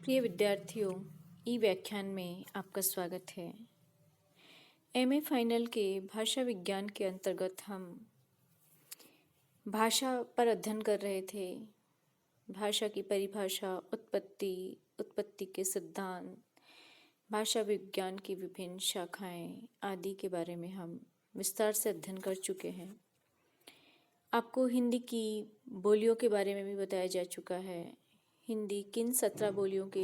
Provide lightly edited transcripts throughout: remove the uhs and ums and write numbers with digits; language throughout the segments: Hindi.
प्रिय विद्यार्थियों, ई व्याख्यान में आपका स्वागत है। एमए फाइनल के भाषा विज्ञान के अंतर्गत हम भाषा पर अध्ययन कर रहे थे। भाषा की परिभाषा, उत्पत्ति के सिद्धांत, भाषा विज्ञान की विभिन्न शाखाएं आदि के बारे में हम विस्तार से अध्ययन कर चुके हैं। आपको हिंदी की बोलियों के बारे में भी बताया जा चुका है। हिंदी किन 17 बोलियों के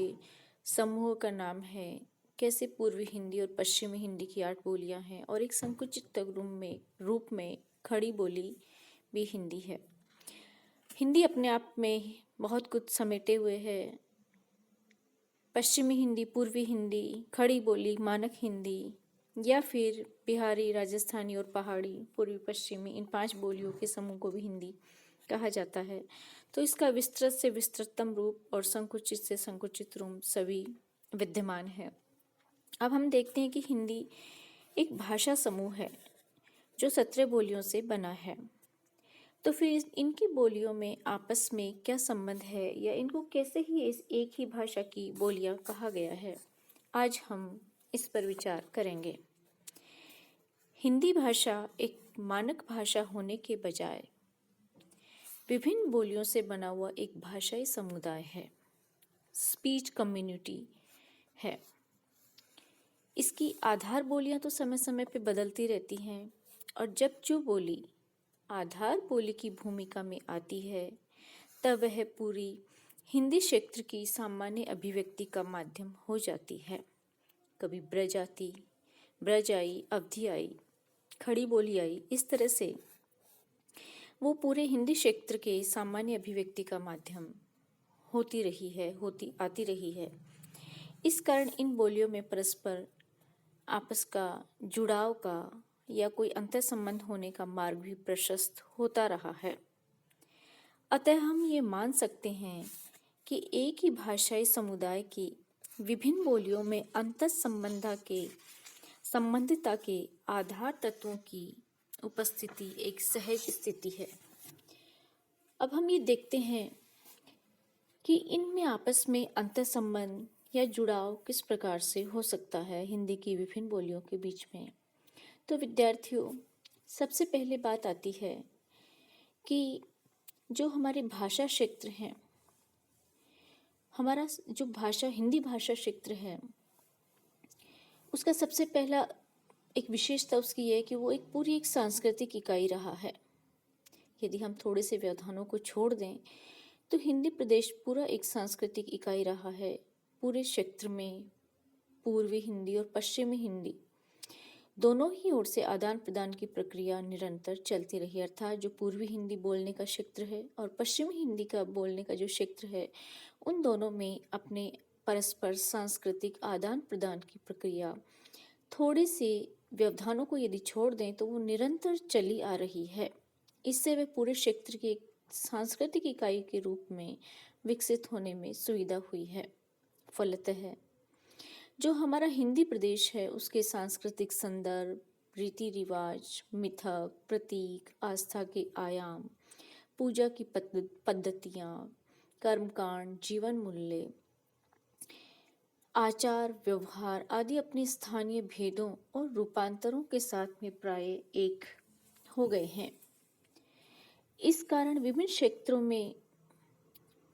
समूह का नाम है, कैसे पूर्वी हिंदी और पश्चिमी हिंदी की 8 बोलियां हैं और एक संकुचित रूप में खड़ी बोली भी हिंदी है। हिंदी अपने आप में बहुत कुछ समेटे हुए है। पश्चिमी हिंदी, पूर्वी हिंदी, खड़ी बोली, मानक हिंदी या फिर बिहारी, राजस्थानी और पहाड़ी, पूर्वी पश्चिमी, इन 5 बोलियों के समूह को भी हिंदी कहा जाता है। तो इसका विस्तृत से विस्तृततम रूप और संकुचित से संकुचित रूप सभी विद्यमान है। अब हम देखते हैं कि हिंदी एक भाषा समूह है जो 17 बोलियों से बना है। तो फिर इनकी बोलियों में आपस में क्या संबंध है या इनको कैसे ही इस एक ही भाषा की बोलियां कहा गया है, आज हम इस पर विचार करेंगे। हिंदी भाषा एक मानक भाषा होने के बजाय विभिन्न बोलियों से बना हुआ एक भाषाई समुदाय है, स्पीच कम्युनिटी है। इसकी आधार बोलियां तो समय समय पे बदलती रहती हैं और जब जो बोली आधार बोली की भूमिका में आती है तब वह पूरी हिंदी क्षेत्र की सामान्य अभिव्यक्ति का माध्यम हो जाती है। कभी ब्रज आती, ब्रज आई, अवधि आई, खड़ी बोली आई, इस तरह से वो पूरे हिंदी क्षेत्र के सामान्य अभिव्यक्ति का माध्यम होती आती रही है। इस कारण इन बोलियों में परस्पर आपस का जुड़ाव का या कोई अंतर संबंध होने का मार्ग भी प्रशस्त होता रहा है। अतः हम ये मान सकते हैं कि एक ही भाषाई समुदाय की विभिन्न बोलियों में अंतर संबंधितता के आधार तत्वों की उपस्थिति एक सहज स्थिति है। अब हम ये देखते हैं कि इनमें आपस में अंतर संबंध या जुड़ाव किस प्रकार से हो सकता है हिंदी की विभिन्न बोलियों के बीच में। तो विद्यार्थियों, सबसे पहले बात आती है कि जो हमारे भाषा क्षेत्र हैं, हमारा जो हिंदी भाषा क्षेत्र है, उसका सबसे पहला एक विशेषता उसकी यह है कि वो पूरी एक सांस्कृतिक इकाई रहा है। यदि हम थोड़े से व्यवधानों को छोड़ दें तो हिंदी प्रदेश पूरा एक सांस्कृतिक इकाई रहा है। पूरे क्षेत्र में पूर्वी हिंदी और पश्चिमी हिंदी दोनों ही ओर से आदान प्रदान की प्रक्रिया निरंतर चलती रही। अर्थात जो पूर्वी हिंदी बोलने का क्षेत्र है और पश्चिमी हिंदी का बोलने का जो क्षेत्र है, उन दोनों में अपने परस्पर सांस्कृतिक आदान प्रदान की प्रक्रिया थोड़े से व्यवधानों को यदि छोड़ दें तो वो निरंतर चली आ रही है। इससे वे पूरे क्षेत्र की एक सांस्कृतिक इकाई के रूप में विकसित होने में सुविधा हुई है। फलतः जो हमारा हिंदी प्रदेश है उसके सांस्कृतिक संदर्भ, रीति रिवाज, मिथक, प्रतीक, आस्था के आयाम, पूजा की पद्धतियाँ, कर्मकांड, जीवन मूल्य, आचार व्यवहार आदि अपने स्थानीय भेदों और रूपांतरों के साथ में प्राय एक हो गए हैं। इस कारण विभिन्न क्षेत्रों में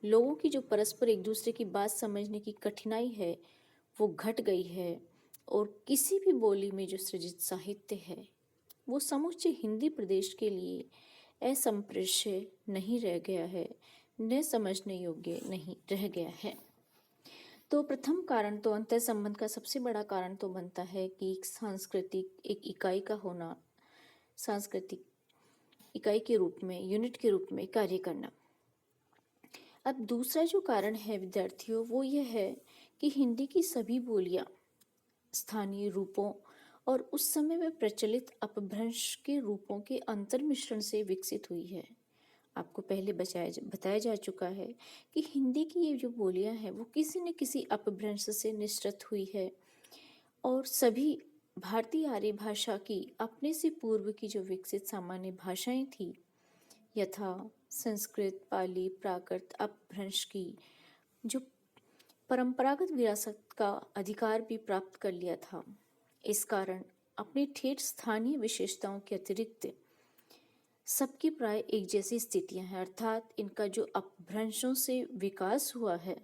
लोगों की जो परस्पर एक दूसरे की बात समझने की कठिनाई है वो घट गई है और किसी भी बोली में जो सृजित साहित्य है वो समूचे हिंदी प्रदेश के लिए असंप्रेष्य नहीं रह गया है, न समझने योग्य नहीं रह गया है। तो प्रथम कारण तो अंतर संबंध का सबसे बड़ा कारण तो बनता है कि एक इकाई का होना, सांस्कृतिक इकाई के रूप में, यूनिट के रूप में कार्य करना। अब दूसरा जो कारण है विद्यार्थियों, वो यह है कि हिंदी की सभी बोलियां स्थानीय रूपों और उस समय में प्रचलित अपभ्रंश के रूपों के अंतर मिश्रण से विकसित हुई है। आपको पहले बताया जा चुका है कि हिंदी की ये जो बोलियां हैं वो किसी न किसी अपभ्रंश से निश्चित हुई है और सभी भारतीय आर्य भाषा की अपने से पूर्व की जो विकसित सामान्य भाषाएं थी, यथा संस्कृत, पाली, प्राकृत अपभ्रंश की जो परंपरागत विरासत का अधिकार भी प्राप्त कर लिया था। इस कारण अपनी ठेठ स्थानीय विशेषताओं के अतिरिक्त सबकी प्राय एक जैसी स्थितियां हैं, अर्थात इनका जो अपभ्रंशों से विकास हुआ है,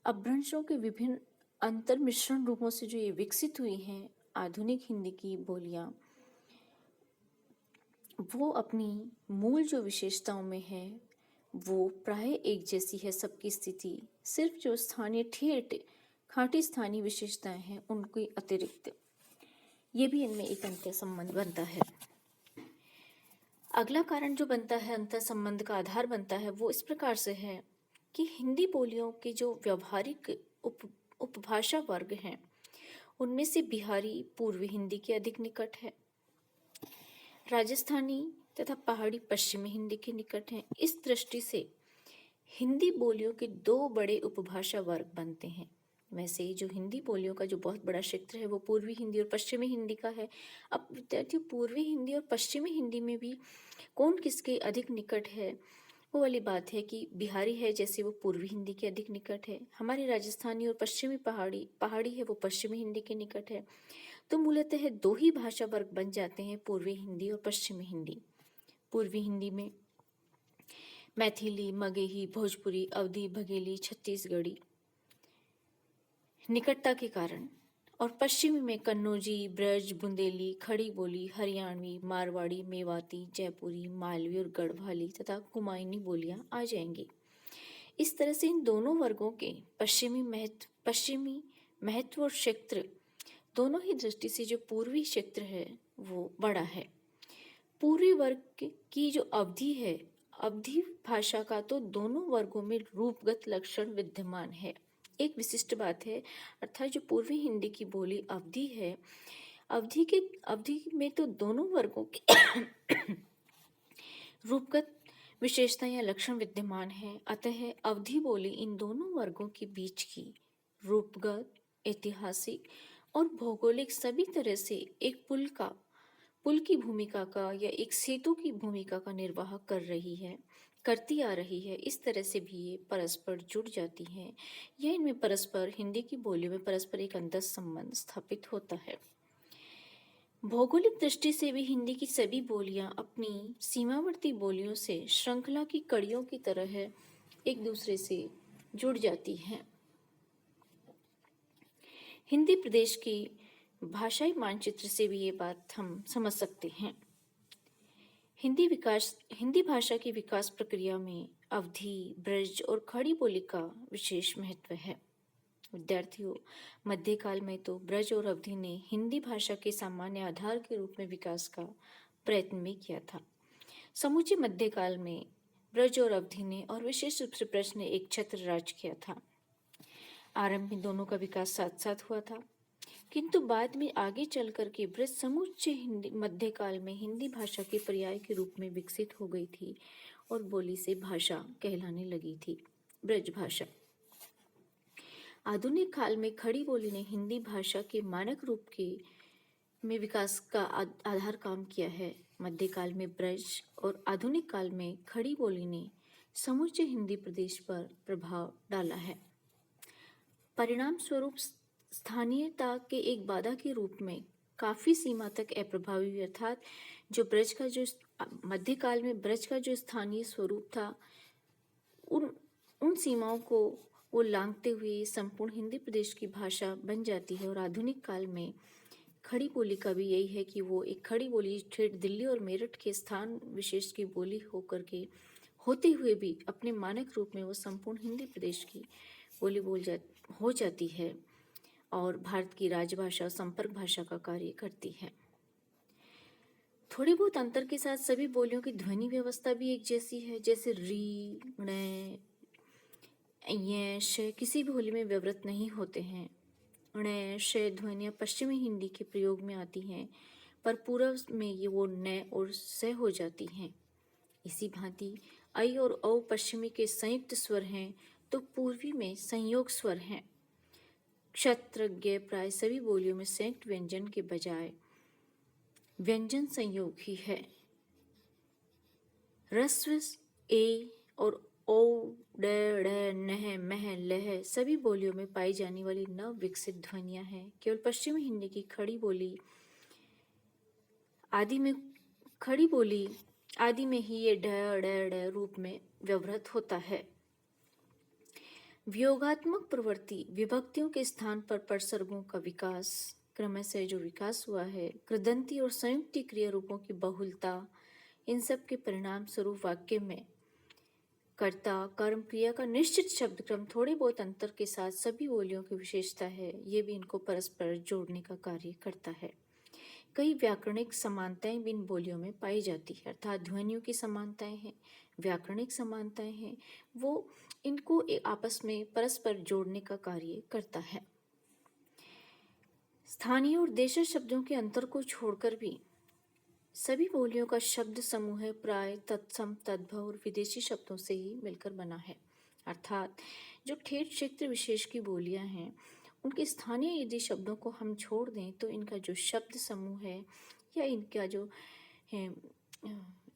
अपभ्रंशों के विभिन्न अंतर मिश्रण रूपों से जो ये विकसित हुई हैं आधुनिक हिंदी की बोलियां, वो अपनी मूल जो विशेषताओं में है वो प्राय एक जैसी है सबकी स्थिति। सिर्फ जो स्थानीय ठेठ खाटी स्थानीय विशेषताएं हैं उनके अतिरिक्त ये भी इनमें एक अंतर संबंध बनता है। अगला कारण जो बनता है अंतर संबंध का आधार बनता है वो इस प्रकार से है कि हिंदी बोलियों के जो व्यावहारिक उपभाषा वर्ग हैं उनमें से बिहारी पूर्वी हिंदी के अधिक निकट है, राजस्थानी तथा पहाड़ी पश्चिमी हिंदी के निकट हैं। इस दृष्टि से हिंदी बोलियों के दो बड़े उपभाषा वर्ग बनते हैं। वैसे जो हिंदी बोलियों का जो बहुत बड़ा क्षेत्र है वो पूर्वी हिंदी और पश्चिमी हिंदी का है। अब विद्यार्थियों, पूर्वी हिंदी और पश्चिमी हिंदी में भी कौन किसके अधिक निकट है वो वाली बात है कि बिहारी है जैसे वो पूर्वी हिंदी के अधिक निकट है, हमारी राजस्थानी और पश्चिमी पहाड़ी है वो पश्चिमी हिंदी के निकट है। तो मूलतः दो ही भाषा वर्ग बन जाते हैं, पूर्वी हिंदी और पश्चिमी हिंदी। पूर्वी हिंदी में मैथिली, मगही, भोजपुरी, अवधी, बघेली, छत्तीसगढ़ी निकटता के कारण, और पश्चिमी में कन्नौजी, ब्रज, बुंदेली, खड़ी बोली, हरियाणवी, मारवाड़ी, मेवाती, जयपुरी, मालवी और गढ़वाली तथा कुमायूनी बोलियां आ जाएंगी। इस तरह से इन दोनों वर्गों के पश्चिमी महत्व और क्षेत्र दोनों ही दृष्टि से जो पूर्वी क्षेत्र है वो बड़ा है। पूर्वी वर्ग की जो अवधि है, अवधि भाषा का तो दोनों वर्गों में रूपगत लक्षण विद्यमान है। एक विशिष्ट बात है, अर्थात जो पूर्वी हिंदी की बोली अवधि है, अवधि में तो दोनों वर्गों के रूपगत विशेषता या लक्षण विद्यमान है। अतः अवधि बोली इन दोनों वर्गों के बीच की रूपगत, ऐतिहासिक और भौगोलिक सभी तरह से एक पुल की भूमिका का या एक सेतु की भूमिका का निर्वाह करती आ रही है। इस तरह से भी ये परस्पर जुड़ जाती हैं या इनमें परस्पर हिंदी की बोलियों में परस्पर एक अंतर संबंध स्थापित होता है। भौगोलिक दृष्टि से भी हिंदी की सभी बोलियां अपनी सीमावर्ती बोलियों से श्रृंखला की कड़ियों की तरह एक दूसरे से जुड़ जाती हैं। हिंदी प्रदेश की भाषाई मानचित्र से भी ये बात हम समझ सकते हैं। हिंदी भाषा की विकास प्रक्रिया में अवधी, ब्रज और खड़ी बोली का विशेष महत्व है। विद्यार्थियों, मध्यकाल में तो ब्रज और अवधी ने हिंदी भाषा के सामान्य आधार के रूप में विकास का प्रयत्न भी किया था। समूचे मध्यकाल में ब्रज और अवधी ने और विशेष रूप से ब्रज ने एक छत्र राज किया था। आरंभ में दोनों का विकास साथ साथ हुआ था, किंतु बाद में आगे चल कर के ब्रज समूचे मध्यकाल में हिंदी भाषा के पर्याय के रूप में विकसित हो गई थी और बोली से भाषा कहलाने लगी थी, ब्रज भाषा। आधुनिक काल में खड़ी बोली ने हिंदी भाषा के मानक रूप में विकास का आधार काम किया है। मध्यकाल में ब्रज और आधुनिक काल में खड़ी बोली ने समूचे हिंदी प्रदेश पर प्रभाव डाला है। परिणाम स्वरूप स्थानीयता के एक बाधा के रूप में काफी सीमा तक अप्रभावी, अर्थात जो ब्रज का जो मध्यकाल में ब्रज का जो स्थानीय स्वरूप था उन सीमाओं को वो लांघते हुए संपूर्ण हिंदी प्रदेश की भाषा बन जाती है। और आधुनिक काल में खड़ी बोली का भी यही है कि वो एक खड़ी बोली ठेठ दिल्ली और मेरठ के स्थान विशेष की बोली होकर होते हुए भी अपने मानक रूप में वो संपूर्ण हिंदी प्रदेश की बोली हो जाती है और भारत की राजभाषा संपर्क भाषा का कार्य करती है। थोड़ी बहुत अंतर के साथ सभी बोलियों की ध्वनि व्यवस्था भी एक जैसी है। जैसे री, ण, य, श किसी भी बोली में व्यवृत नहीं होते हैं। ण, श ध्वनियाँ पश्चिमी हिंदी के प्रयोग में आती हैं, पर पूर्व में ये वो न और स हो जाती हैं। इसी भांति ऐ और औ पश्चिमी के संयुक्त स्वर हैं तो पूर्वी में संयोग स्वर हैं। क्षत्रज्ञ प्राय सभी बोलियों में संयुक्त व्यंजन के बजाय व्यंजन संयोग ही है। ह्रस्व ए और ओ, ड, नह, मह, लह सभी बोलियों में पाई जाने वाली नव विकसित ध्वनियां हैं। केवल पश्चिमी हिंदी की खड़ी बोली आदि में ही ये ढ, ड रूप में व्यवहृत होता है। वियोगात्मक प्रवृत्ति विभक्तियों के स्थान पर परसर्गों का विकास, क्रमशः जो विकास हुआ है, कृदंती और संयुक्ति क्रिया रूपों की बहुलता, इन सब के परिणाम स्वरूप वाक्य में कर्ता कर्म क्रिया का निश्चित शब्द क्रम थोड़े बहुत अंतर के साथ सभी बोलियों की विशेषता है। ये भी इनको परस्पर जोड़ने का कार्य करता है। कई व्याकरणिक समानताएं भी इन बोलियों में पाई जाती है, अर्थात ध्वनियों की समानताएं हैं, व्याकरणिक समानताएं हैं, वो इनको आपस में परस्पर जोड़ने का कार्य करता है। स्थानीय और देशज शब्दों के अंतर को छोड़कर भी सभी बोलियों का शब्द समूह प्राय तत्सम, तद्भव और विदेशी शब्दों से ही मिलकर बना है। अर्थात जो ठेठ क्षेत्र विशेष की बोलियां हैं, उनके स्थानीय यदि शब्दों को हम छोड़ दें तो इनका जो शब्द समूह है या इनका जो है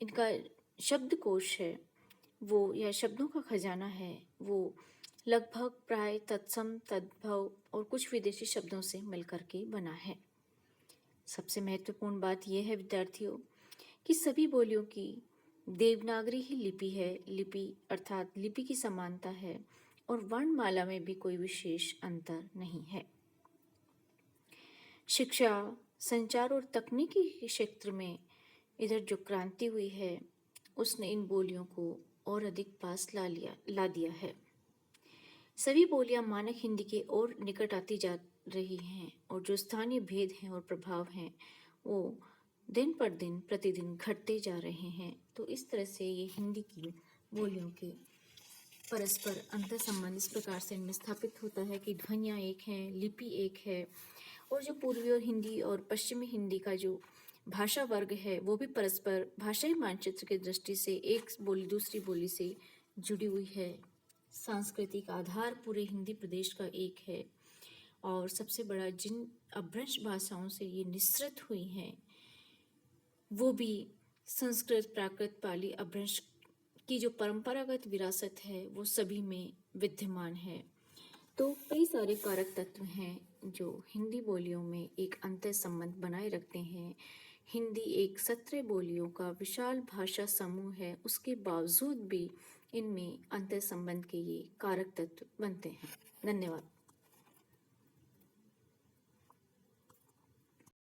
इनका शब्दकोश है वो, या शब्दों का खजाना है, वो लगभग प्राय तत्सम, तद्भव और कुछ विदेशी शब्दों से मिलकर के बना है। सबसे महत्वपूर्ण बात यह है विद्यार्थियों कि सभी बोलियों की देवनागरी ही लिपि है। लिपि अर्थात लिपि की समानता है और वर्णमाला में भी कोई विशेष अंतर नहीं है। शिक्षा, संचार और तकनीकी के क्षेत्र में इधर जो क्रांति हुई है उसने इन बोलियों को और अधिक पास ला दिया है। सभी बोलियां मानक हिंदी के और निकट आती जा रही हैं और जो स्थानीय भेद हैं और प्रभाव हैं वो दिन पर दिन प्रतिदिन घटते जा रहे हैं। तो इस तरह से ये हिंदी की बोलियों के परस्पर अंतर संबंध इस प्रकार से इनमें स्थापित होता है कि ध्वनियाँ एक हैं, लिपि एक है, और जो पूर्वी और हिंदी और पश्चिमी हिंदी का जो भाषा वर्ग है वो भी परस्पर भाषाई मानचित्र की दृष्टि से एक बोली दूसरी बोली से जुड़ी हुई है। सांस्कृतिक आधार पूरे हिंदी प्रदेश का एक है और सबसे बड़ा जिन अपभ्रंश भाषाओं से ये निःसृत हुई हैं वो भी संस्कृत, प्राकृत, पाली, अपभ्रंश की जो परंपरागत विरासत है वो सभी में विद्यमान है। तो कई सारे कारक तत्व हैं जो हिंदी बोलियों में एक अंतर संबंध बनाए रखते हैं। हिंदी एक 17 बोलियों का विशाल भाषा समूह है, उसके बावजूद भी इनमें अंतर संबंध के ये कारक तत्व बनते हैं। धन्यवाद।